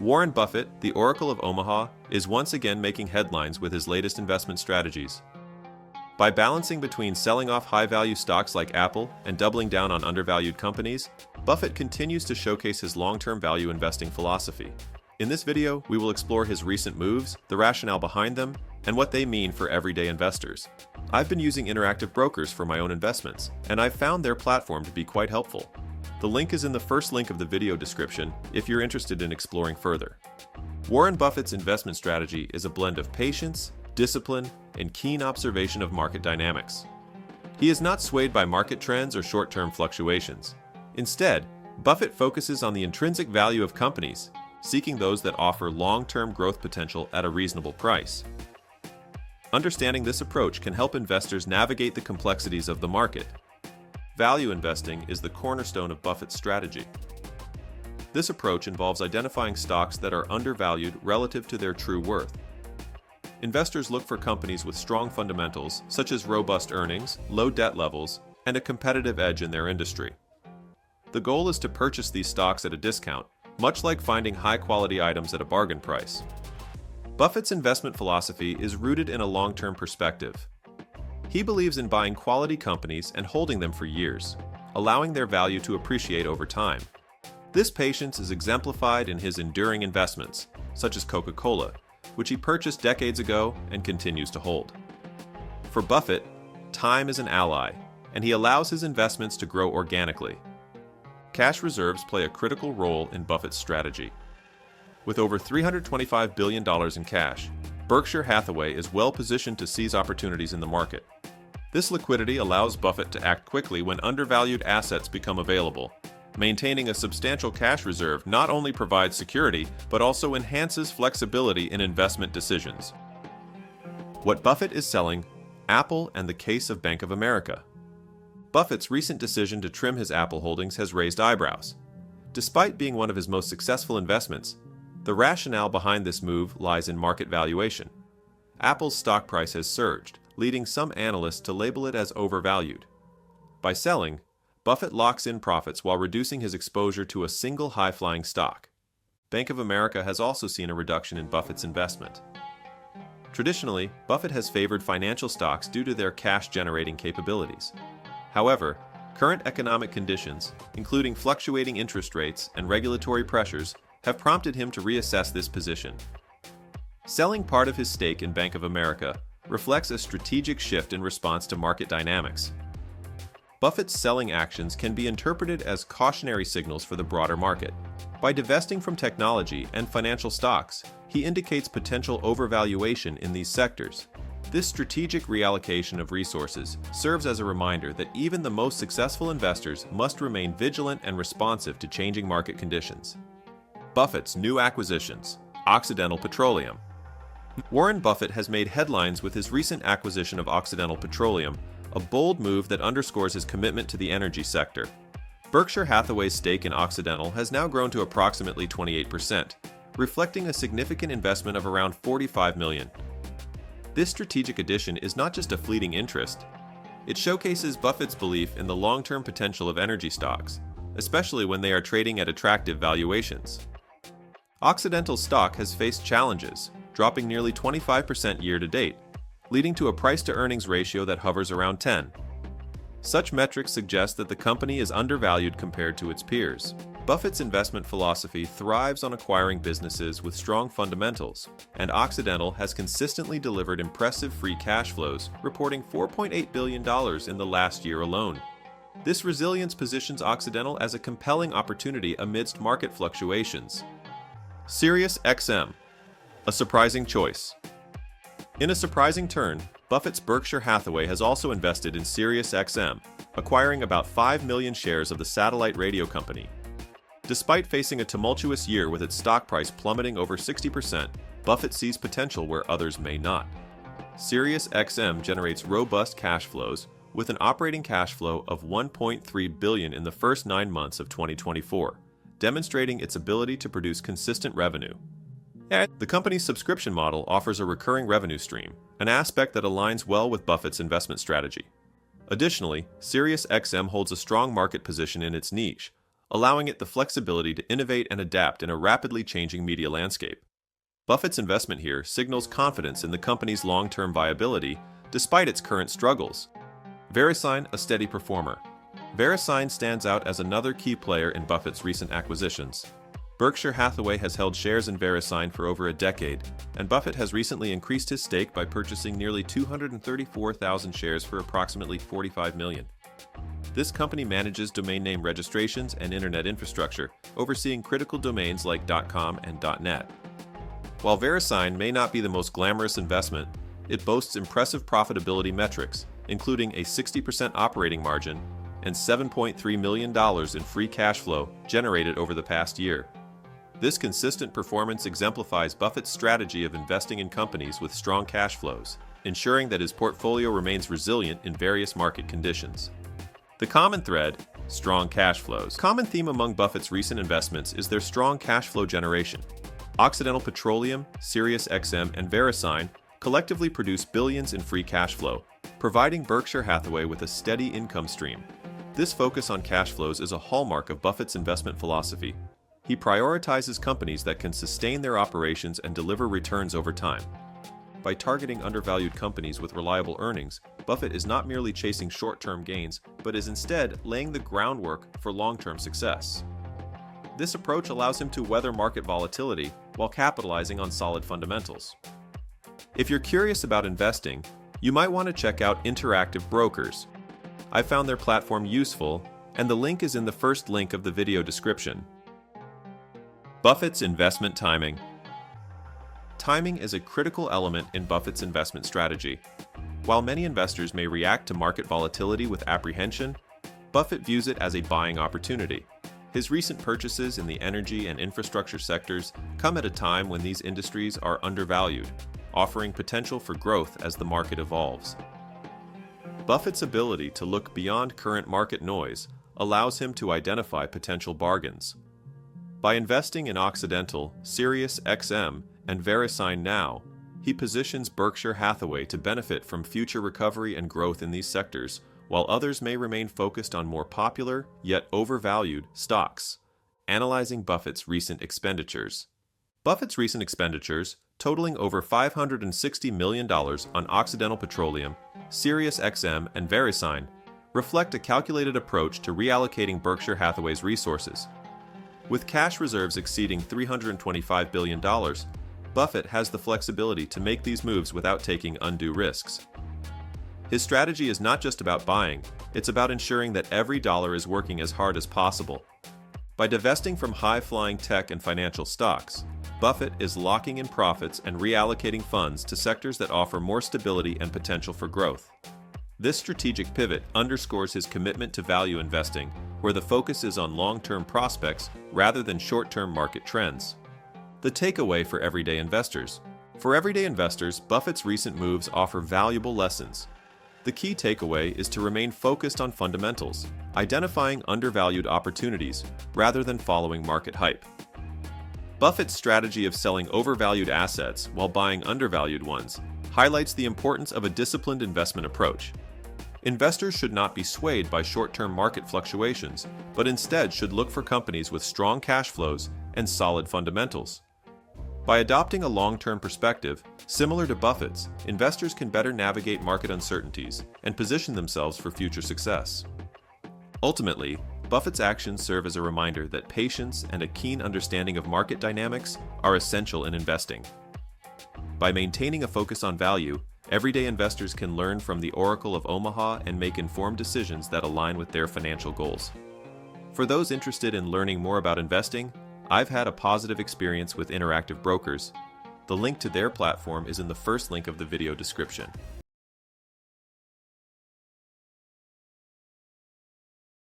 Warren Buffett, the Oracle of Omaha, is once again making headlines with his latest investment strategies. By balancing between selling off high-value stocks like Apple and doubling down on undervalued companies, Buffett continues to showcase his long-term value investing philosophy. In this video, we will explore his recent moves, the rationale behind them, and what they mean for everyday investors. I've been using interactive brokers for my own investments, and I've found their platform to be quite helpful. The link is in the first link of the video description if you're interested in exploring further. Warren Buffett's investment strategy is a blend of patience, discipline, and keen observation of market dynamics. He is not swayed by market trends or short-term fluctuations. Instead, Buffett focuses on the intrinsic value of companies, seeking those that offer long-term growth potential at a reasonable price. Understanding this approach can help investors navigate the complexities of the market. Value investing is the cornerstone of Buffett's strategy. This approach involves identifying stocks that are undervalued relative to their true worth. Investors look for companies with strong fundamentals, such as robust earnings, low debt levels, and a competitive edge in their industry. The goal is to purchase these stocks at a discount, much like finding high-quality items at a bargain price. Buffett's investment philosophy is rooted in a long-term perspective. He believes in buying quality companies and holding them for years, allowing their value to appreciate over time. This patience is exemplified in his enduring investments, such as Coca-Cola, which he purchased decades ago and continues to hold. For Buffett, time is an ally, and he allows his investments to grow organically. Cash reserves play a critical role in Buffett's strategy. With over $325 billion in cash, Berkshire Hathaway is well positioned to seize opportunities in the market. This liquidity allows Buffett to act quickly when undervalued assets become available. Maintaining a substantial cash reserve not only provides security, but also enhances flexibility in investment decisions. What Buffett is selling: Apple and the case of Bank of America. Buffett's recent decision to trim his Apple holdings has raised eyebrows. Despite being one of his most successful investments, the rationale behind this move lies in market valuation. Apple's stock price has surged, leading some analysts to label it as overvalued. By selling, Buffett locks in profits while reducing his exposure to a single high-flying stock. Bank of America has also seen a reduction in Buffett's investment. Traditionally, Buffett has favored financial stocks due to their cash-generating capabilities. However, current economic conditions, including fluctuating interest rates and regulatory pressures, have prompted him to reassess this position. Selling part of his stake in Bank of America reflects a strategic shift in response to market dynamics. Buffett's selling actions can be interpreted as cautionary signals for the broader market. By divesting from technology and financial stocks, he indicates potential overvaluation in these sectors. This strategic reallocation of resources serves as a reminder that even the most successful investors must remain vigilant and responsive to changing market conditions. Buffett's new acquisitions: Occidental Petroleum. Warren Buffett has made headlines with his recent acquisition of Occidental Petroleum, a bold move that underscores his commitment to the energy sector. Berkshire Hathaway's stake in Occidental has now grown to approximately 28%, reflecting a significant investment of around $45 million. This strategic addition is not just a fleeting interest. It showcases Buffett's belief in the long-term potential of energy stocks, especially when they are trading at attractive valuations. Occidental's stock has faced challenges, dropping nearly 25% year-to-date, leading to a price-to-earnings ratio that hovers around 10. Such metrics suggest that the company is undervalued compared to its peers. Buffett's investment philosophy thrives on acquiring businesses with strong fundamentals, and Occidental has consistently delivered impressive free cash flows, reporting $4.8 billion in the last year alone. This resilience positions Occidental as a compelling opportunity amidst market fluctuations. Sirius XM, a surprising choice. In a surprising turn, Buffett's Berkshire Hathaway has also invested in Sirius XM, acquiring about 5 million shares of the satellite radio company. Despite facing a tumultuous year with its stock price plummeting over 60%, Buffett sees potential where others may not. Sirius XM generates robust cash flows, with an operating cash flow of $1.3 billion in the first 9 months of 2024, demonstrating its ability to produce consistent revenue. The company's subscription model offers a recurring revenue stream, an aspect that aligns well with Buffett's investment strategy. Additionally, Sirius XM holds a strong market position in its niche, allowing it the flexibility to innovate and adapt in a rapidly changing media landscape. Buffett's investment here signals confidence in the company's long-term viability despite its current struggles. Verisign, a steady performer. Verisign stands out as another key player in Buffett's recent acquisitions. Berkshire Hathaway has held shares in Verisign for over a decade, and Buffett has recently increased his stake by purchasing nearly 234,000 shares for approximately $45 million. This company manages domain name registrations and internet infrastructure, overseeing critical domains like .com and .net. While Verisign may not be the most glamorous investment, it boasts impressive profitability metrics, including a 60% operating margin and $7.3 million in free cash flow generated over the past year. This consistent performance exemplifies Buffett's strategy of investing in companies with strong cash flows, ensuring that his portfolio remains resilient in various market conditions. The common thread: strong cash flows. Common theme among Buffett's recent investments is their strong cash flow generation. Occidental Petroleum, Sirius XM, and Verisign collectively produce billions in free cash flow, providing Berkshire Hathaway with a steady income stream. This focus on cash flows is a hallmark of Buffett's investment philosophy. He prioritizes companies that can sustain their operations and deliver returns over time. By targeting undervalued companies with reliable earnings, Buffett is not merely chasing short-term gains, but is instead laying the groundwork for long-term success. This approach allows him to weather market volatility while capitalizing on solid fundamentals. If you're curious about investing, you might want to check out Interactive Brokers. I found their platform useful, and the link is in the first link of the video description. Buffett's investment timing. Timing is a critical element in Buffett's investment strategy. While many investors may react to market volatility with apprehension, Buffett views it as a buying opportunity. His recent purchases in the energy and infrastructure sectors come at a time when these industries are undervalued, offering potential for growth as the market evolves. Buffett's ability to look beyond current market noise allows him to identify potential bargains. By investing in Occidental, Sirius XM, and Verisign now, he positions Berkshire Hathaway to benefit from future recovery and growth in these sectors, while others may remain focused on more popular, yet overvalued, stocks. Analyzing Buffett's recent expenditures. Buffett's recent expenditures, totaling over $560 million on Occidental Petroleum, Sirius XM, and Verisign, reflect a calculated approach to reallocating Berkshire Hathaway's resources. With cash reserves exceeding $325 billion, Buffett has the flexibility to make these moves without taking undue risks. His strategy is not just about buying, it's about ensuring that every dollar is working as hard as possible. By divesting from high-flying tech and financial stocks, Buffett is locking in profits and reallocating funds to sectors that offer more stability and potential for growth. This strategic pivot underscores his commitment to value investing, where the focus is on long-term prospects rather than short-term market trends. The takeaway for everyday investors. For everyday investors, Buffett's recent moves offer valuable lessons. The key takeaway is to remain focused on fundamentals, identifying undervalued opportunities rather than following market hype. Buffett's strategy of selling overvalued assets while buying undervalued ones highlights the importance of a disciplined investment approach. Investors should not be swayed by short-term market fluctuations, but instead should look for companies with strong cash flows and solid fundamentals. By adopting a long-term perspective, similar to Buffett's, investors can better navigate market uncertainties and position themselves for future success. Ultimately, Buffett's actions serve as a reminder that patience and a keen understanding of market dynamics are essential in investing. By maintaining a focus on value, everyday investors can learn from the Oracle of Omaha and make informed decisions that align with their financial goals. For those interested in learning more about investing, I've had a positive experience with Interactive Brokers. The link to their platform is in the first link of the video description.